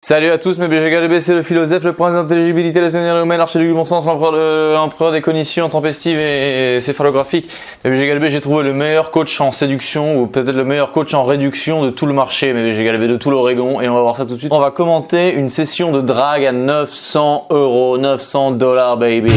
Salut à tous, mes BG Galbé, c'est le philosophe, le prince d'intelligibilité, le seigneur humain, l'archer du bon sens, l'empereur des cognitions tempestives et céphalographiques. Mes BG Galbé, j'ai trouvé le meilleur coach en séduction, ou peut-être le meilleur coach en réduction de tout le marché, mes BG Galbé, de tout l'Oregon, et on va voir ça tout de suite. On va commenter une session de drague à 900 €, 900 $, baby.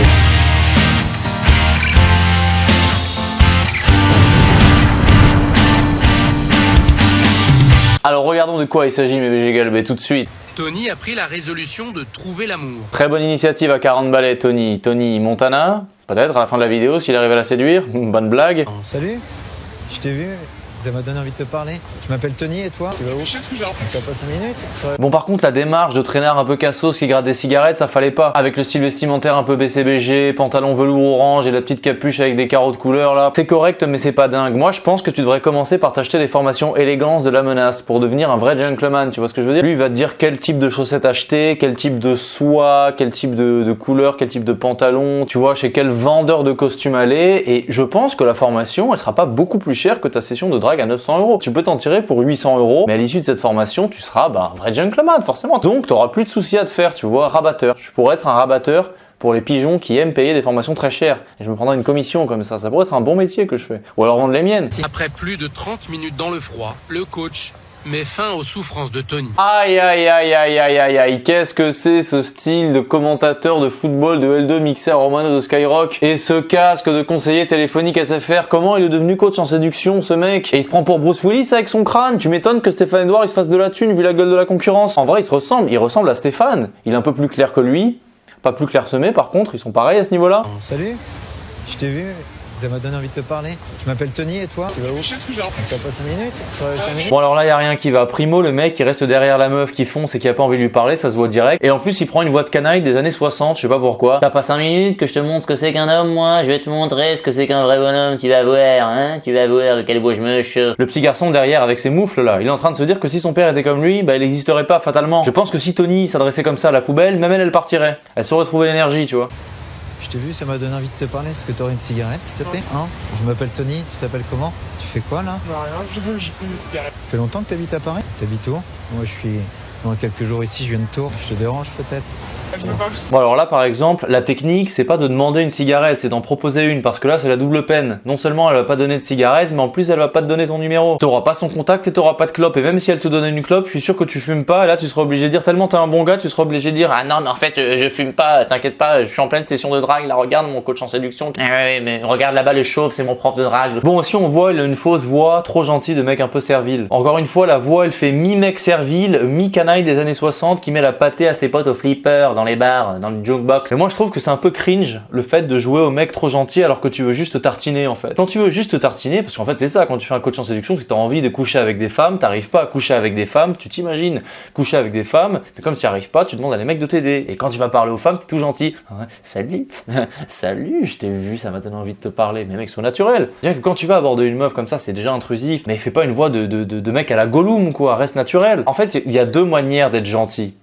Alors regardons de quoi il s'agit, mes BG Galbé, tout de suite. Tony a pris la résolution de trouver l'amour. Très bonne initiative à 40 balais, Tony. Tony Montana, peut-être à la fin de la vidéo, s'il arrive à la séduire. Bonne blague. Salut, je t'ai vu, ça m'a donné envie de te parler. Je m'appelle Tony et toi? Tu vas où? T'as pas 5 minutes? Bon, par contre, la démarche de traînard un peu cassos qui gratte des cigarettes, ça fallait pas. Avec le style vestimentaire un peu BCBG, pantalon velours orange et la petite capuche avec des carreaux de couleur là. C'est correct, mais c'est pas dingue. Moi, je pense que tu devrais commencer par t'acheter des formations élégance de la menace pour devenir un vrai gentleman. Tu vois ce que je veux dire? Lui, il va te dire quel type de chaussettes acheter, quel type de soie, quel type de couleur, quel type de pantalon. Tu vois, chez quel vendeur de costumes aller. Et je pense que la formation, elle sera pas beaucoup plus chère que ta session de drague à 900 €. Tu peux t'en tirer pour 800 €, mais à l'issue de cette formation, tu seras un vrai gentleman, forcément. Donc, tu n'auras plus de soucis à te faire, tu vois, rabatteur. Je pourrais être un rabatteur pour les pigeons qui aiment payer des formations très chères. Et je me prendrai une commission comme ça. Ça pourrait être un bon métier que je fais. Ou alors vendre les miennes. Après plus de 30 minutes dans le froid, le coach met fin aux souffrances de Tony. Aïe aïe aïe aïe aïe aïe aïe, qu'est-ce que c'est ce style de commentateur de football de L2 mixé à Romano de Skyrock et ce casque de conseiller téléphonique SFR? Comment il est devenu coach en séduction ce mec? Et il se prend pour Bruce Willis avec son crâne. Tu m'étonnes que Stéphane Edouard il se fasse de la thune vu la gueule de la concurrence. En vrai il ressemble à Stéphane. Il est un peu plus clair que lui, pas plus clairsemé par contre, ils sont pareils à ce niveau-là. Salut, je t'ai vu, ça m'a donné envie de te parler. Je m'appelle Tony et toi? Tu vas où? T'as pas 5 minutes? Bon alors là y a rien qui va. Primo, le mec il reste derrière la meuf qui fonce et qui a pas envie de lui parler, ça se voit direct. Et en plus il prend une voix de canaille des années 60, je sais pas pourquoi. T'as pas 5 minutes que je te montre ce que c'est qu'un homme, moi? Je vais te montrer ce que c'est qu'un vrai bonhomme, tu vas voir, hein? Tu vas voir de quelle voix je me chauffe. Le petit garçon derrière avec ses moufles là, il est en train de se dire que si son père était comme lui, il existerait pas fatalement. Je pense que si Tony s'adressait comme ça à la poubelle, même elle partirait. Elle saurait trouver l'énergie, tu vois. Je t'ai vu, ça m'a donné envie de te parler. Est-ce que t'aurais une cigarette s'il te plaît? Hein? Je m'appelle Tony, tu t'appelles comment? Tu fais quoi là? Rien, j'ai pris une cigarette. Ça fait longtemps que t'habites à Paris? T'habites où? Moi je suis dans quelques jours ici, je viens de Tours. Je te dérange peut-être? Bon alors là par exemple, la technique c'est pas de demander une cigarette, c'est d'en proposer une parce que là c'est la double peine. Non seulement elle va pas donner de cigarette, mais en plus elle va pas te donner ton numéro. T'auras pas son contact et t'auras pas de clope. Et même si elle te donnait une clope, je suis sûr que tu fumes pas. Et là tu seras obligé de dire, tellement t'es un bon gars, tu seras obligé de dire ah non mais en fait je fume pas, t'inquiète pas, je suis en pleine session de drague, là regarde mon coach en séduction. Ah ouais mais regarde là-bas le chauve, c'est mon prof de drague. Bon si on voit, il a une fausse voix, trop gentil de mec un peu servile. Encore une fois la voix elle fait mi-mec servile, mi-canaille des années 60 qui met la pâtée à ses potes au flipper, dans les bars, dans le jukebox. Et moi je trouve que c'est un peu cringe le fait de jouer au mec trop gentil alors que tu veux juste te tartiner en fait. Quand tu veux juste te tartiner, parce qu'en fait c'est ça quand tu fais un coach en séduction, c'est que t'as envie de coucher avec des femmes, t'arrives pas à coucher avec des femmes, tu t'imagines coucher avec des femmes, mais comme tu n'y arrives pas, tu demandes à les mecs de t'aider. Et quand tu vas parler aux femmes, t'es tout gentil. Ouais, salut, salut, je t'ai vu, ça m'a donné envie de te parler. Mais mec, sois naturel. C'est-à-dire que quand tu vas aborder une meuf comme ça, c'est déjà intrusif. Mais fais pas une voix de mec à la Gollum quoi, reste naturel. En fait, il y a deux manières d'être gentil.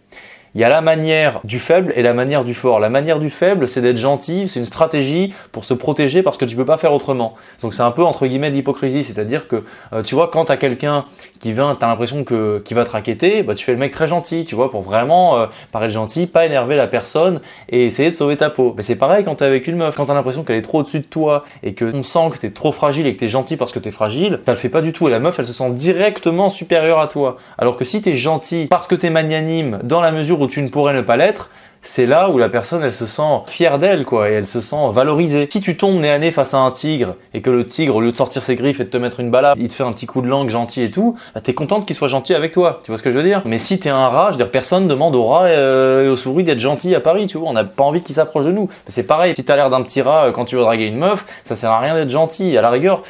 Il y a la manière du faible et la manière du fort. La manière du faible, c'est d'être gentil, c'est une stratégie pour se protéger parce que tu peux pas faire autrement. Donc c'est un peu entre guillemets de l'hypocrisie, c'est-à-dire que tu vois quand t'as quelqu'un qui vient, t'as l'impression qu'il va te raqueter, tu fais le mec très gentil, tu vois, pour vraiment paraître gentil, pas énerver la personne et essayer de sauver ta peau. Mais c'est pareil quand t'es avec une meuf, quand t'as l'impression qu'elle est trop au-dessus de toi et que on sent que t'es trop fragile et que t'es gentil parce que t'es fragile, ça le fait pas du tout et la meuf elle se sent directement supérieure à toi. Alors que si t'es gentil parce que t'es magnanime dans la mesure où tu ne pourrais ne pas l'être, c'est là où la personne elle se sent fière d'elle quoi et elle se sent valorisée. Si tu tombes nez à nez face à un tigre et que le tigre au lieu de sortir ses griffes et de te mettre une balade, il te fait un petit coup de langue gentil et tout, t'es contente qu'il soit gentil avec toi. Tu vois ce que je veux dire? Mais si t'es un rat, je veux dire personne demande aux rats et aux souris d'être gentils à Paris, tu vois, on n'a pas envie qu'ils s'approchent de nous. Mais c'est pareil, si t'as l'air d'un petit rat quand tu veux draguer une meuf, ça sert à rien d'être gentil. À la rigueur,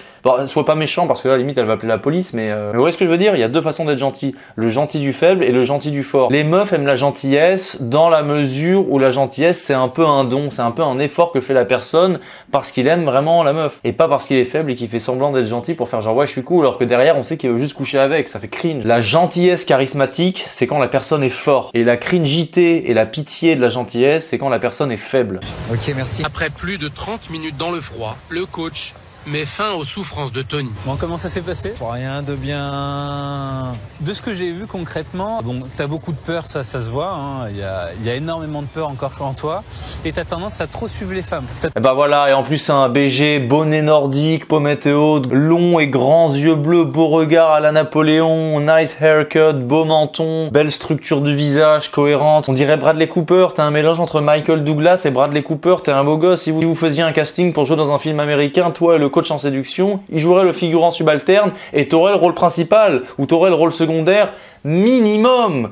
sois pas méchant parce que là, à la limite, elle va appeler la police, mais vous voyez ce que je veux dire? Il y a deux façons d'être gentil. Le gentil du faible et le gentil du fort. Les meufs aiment la gentillesse dans la mesure où la gentillesse, c'est un peu un don, c'est un peu un effort que fait la personne parce qu'il aime vraiment la meuf. Et pas parce qu'il est faible et qu'il fait semblant d'être gentil pour faire genre ouais, je suis cool, alors que derrière, on sait qu'il veut juste coucher avec, ça fait cringe. La gentillesse charismatique, c'est quand la personne est forte. Et la cringité et la pitié de la gentillesse, c'est quand la personne est faible. Ok, merci. Après plus de 30 minutes dans le froid, le coach met fin aux souffrances de Tony. Bon, comment ça s'est passé? Rien de bien. De ce que j'ai vu concrètement, bon, t'as beaucoup de peur, ça se voit, hein. Il y a énormément de peur encore en toi, et t'as tendance à trop suivre les femmes. Et bah voilà, et en plus c'est un BG, bonnet nordique, pommette haute, long et grands yeux bleus, beau regard à la Napoléon, nice haircut, beau menton, belle structure du visage, cohérente. On dirait Bradley Cooper, t'es un mélange entre Michael Douglas et Bradley Cooper, t'es un beau gosse. Si vous faisiez un casting pour jouer dans un film américain, toi et le coach en séduction, il jouerait le figurant subalterne et t'aurais le rôle principal, ou t'aurais le rôle secondaire. Minimum.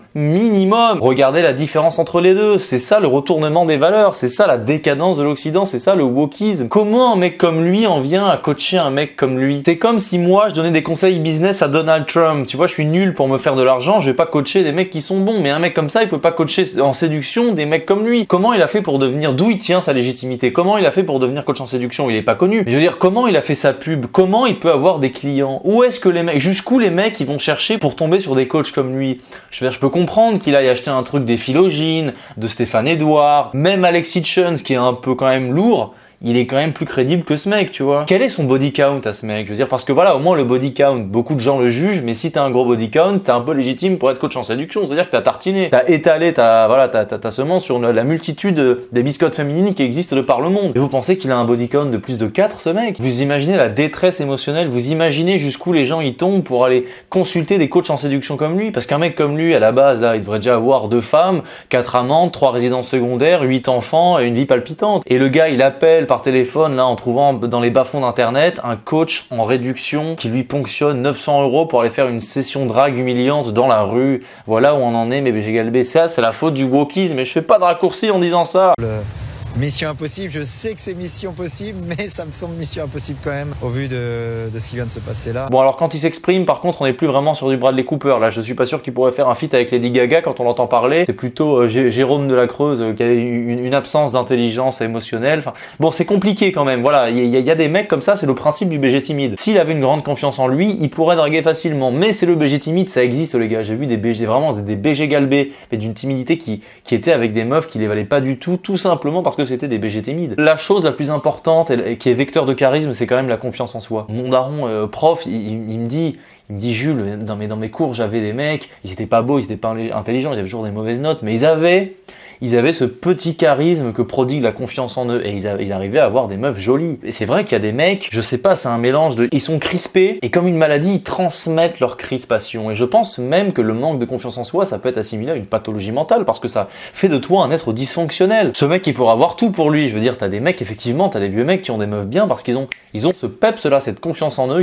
Regardez la différence entre les deux. C'est ça le retournement des valeurs. C'est ça la décadence de l'Occident. C'est ça le wokisme. Comment un mec comme lui en vient à coacher un mec comme lui? C'est comme si moi je donnais des conseils business à Donald Trump. Tu vois, je suis nul pour me faire de l'argent. Je vais pas coacher des mecs qui sont bons. Mais un mec comme ça, il peut pas coacher en séduction des mecs comme lui. Comment il a fait pour devenir, d'où il tient sa légitimité? Comment il a fait pour devenir coach en séduction? Il est pas connu. Je veux dire, comment il a fait sa pub? Comment il peut avoir des clients? Où est-ce que les mecs, jusqu'où les mecs ils vont chercher pour tomber sur des coachs comme lui? Je peux comprendre qu'il aille acheter un truc des Philogines, de Stéphane Edouard, même Alex Hitchens qui est un peu quand même lourd. Il est quand même plus crédible que ce mec, tu vois. Quel est son body count à ce mec? Je veux dire, parce que voilà, au moins le body count, beaucoup de gens le jugent, mais si t'as un gros body count, t'es un peu légitime pour être coach en séduction. C'est-à-dire que t'as tartiné, t'as étalé ta semence sur la multitude des biscottes féminines qui existent de par le monde. Et vous pensez qu'il a un body count de plus de 4, ce mec? Vous imaginez la détresse émotionnelle? Vous imaginez jusqu'où les gens y tombent pour aller consulter des coachs en séduction comme lui? Parce qu'un mec comme lui, à la base, là, il devrait déjà avoir 2 femmes, 4 amantes, 3 résidences secondaires, 8 enfants et une vie palpitante. Et le gars, il appelle par téléphone là en trouvant dans les bas-fonds d'internet un coach en réduction qui lui ponctionne 900 € pour aller faire une session drague humiliante dans la rue. Voilà où on en est, mais BG Galbé. Ça, c'est la faute du wokisme, mais je fais pas de raccourci en disant ça. Mission impossible, je sais que c'est mission possible, mais ça me semble mission impossible quand même, au vu de ce qui vient de se passer là. Bon, alors quand il s'exprime, par contre, on n'est plus vraiment sur du Bradley Cooper. Là, je suis pas sûr qu'il pourrait faire un feat avec Lady Gaga quand on l'entend parler. C'est plutôt Jérôme de la Creuse qui a une absence d'intelligence émotionnelle. Enfin, bon, c'est compliqué quand même. Voilà, il y a des mecs comme ça, c'est le principe du BG timide. S'il avait une grande confiance en lui, il pourrait draguer facilement. Mais c'est le BG timide, ça existe les gars. J'ai vu des BG, vraiment des BG galbés, mais d'une timidité qui était avec des meufs qui les valaient pas du tout simplement parce que c'était des BG timides. La chose la plus importante et qui est vecteur de charisme, c'est quand même la confiance en soi. Mon daron prof, il me dit Jules, dans mes cours, j'avais des mecs, ils étaient pas beaux, ils étaient pas intelligents, ils avaient toujours des mauvaises notes, mais ils avaient ce petit charisme que prodigue la confiance en eux et ils arrivaient à avoir des meufs jolies. Et c'est vrai qu'il y a des mecs, je sais pas, c'est un mélange de... Ils sont crispés et comme une maladie, ils transmettent leur crispation. Et je pense même que le manque de confiance en soi, ça peut être assimilé à une pathologie mentale parce que ça fait de toi un être dysfonctionnel. Ce mec, il pourra avoir tout pour lui. Je veux dire, t'as des mecs, effectivement, t'as des vieux mecs qui ont des meufs bien parce qu'ils ont ce peps là, cette confiance en eux.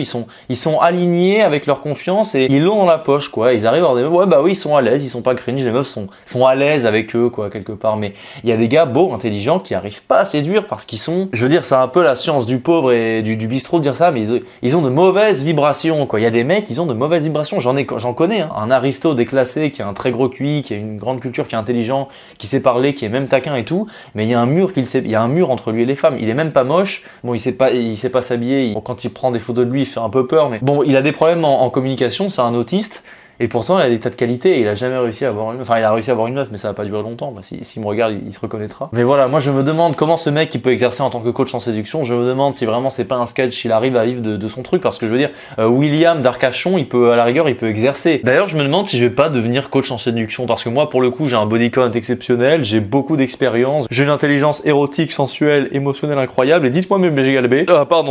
Ils sont alignés avec leur confiance et ils l'ont dans la poche, quoi. Ils arrivent à avoir des meufs, ouais, bah oui, ils sont à l'aise, ils sont pas cringe, les meufs sont à l'aise avec eux, quoi, quelque part. Mais il y a des gars beaux, intelligents qui arrivent pas à séduire parce qu'ils sont, je veux dire, c'est un peu la science du pauvre et du bistrot de dire ça, mais ils ont de mauvaises vibrations, quoi. Il y a des mecs, ils ont de mauvaises vibrations. J'en connais, hein. Un aristo déclassé qui a un très gros QI, qui a une grande culture, qui est intelligent, qui sait parler, qui est même taquin et tout, mais il y a un mur entre lui et les femmes. Il est même pas moche. Bon, il sait pas s'habiller. Quand il prend des photos de lui, il fait un peu peur, mais bon, il a des problèmes en communication. C'est un autiste. Et pourtant, il a des tas de qualités et il a jamais réussi à avoir une... Enfin, il a réussi à avoir une meuf, mais ça va pas durer longtemps. Bah, s'il me regarde, il se reconnaîtra. Mais voilà, moi, je me demande comment ce mec, il peut exercer en tant que coach en séduction. Je me demande si vraiment c'est pas un sketch, il arrive à vivre de son truc. Parce que je veux dire, William d'Arcachon, à la rigueur, il peut exercer. D'ailleurs, je me demande si je vais pas devenir coach en séduction. Parce que moi, pour le coup, j'ai un body count exceptionnel, j'ai beaucoup d'expérience, j'ai une intelligence érotique, sensuelle, émotionnelle incroyable. Et dites-moi mes BG Galbé,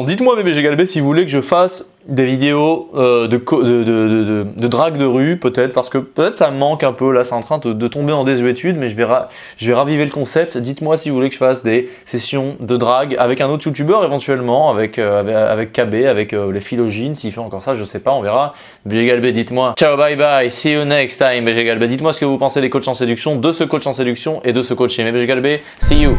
dites-moi mes BG Galbé si vous voulez que je fasse des vidéos de drague de rue, peut-être, parce que peut-être ça me manque un peu, là c'est en train de tomber en désuétude, mais je vais raviver le concept. Dites-moi si vous voulez que je fasse des sessions de drague avec un autre youtubeur éventuellement, avec KB, avec les Philogines, s'il fait encore ça, je sais pas, on verra. BG Galbé, dites-moi. Ciao, bye bye, see you next time, BG Galbé. Dites-moi ce que vous pensez des coachs en séduction, de ce coach en séduction et de ce coach chez BG Galbé. See you.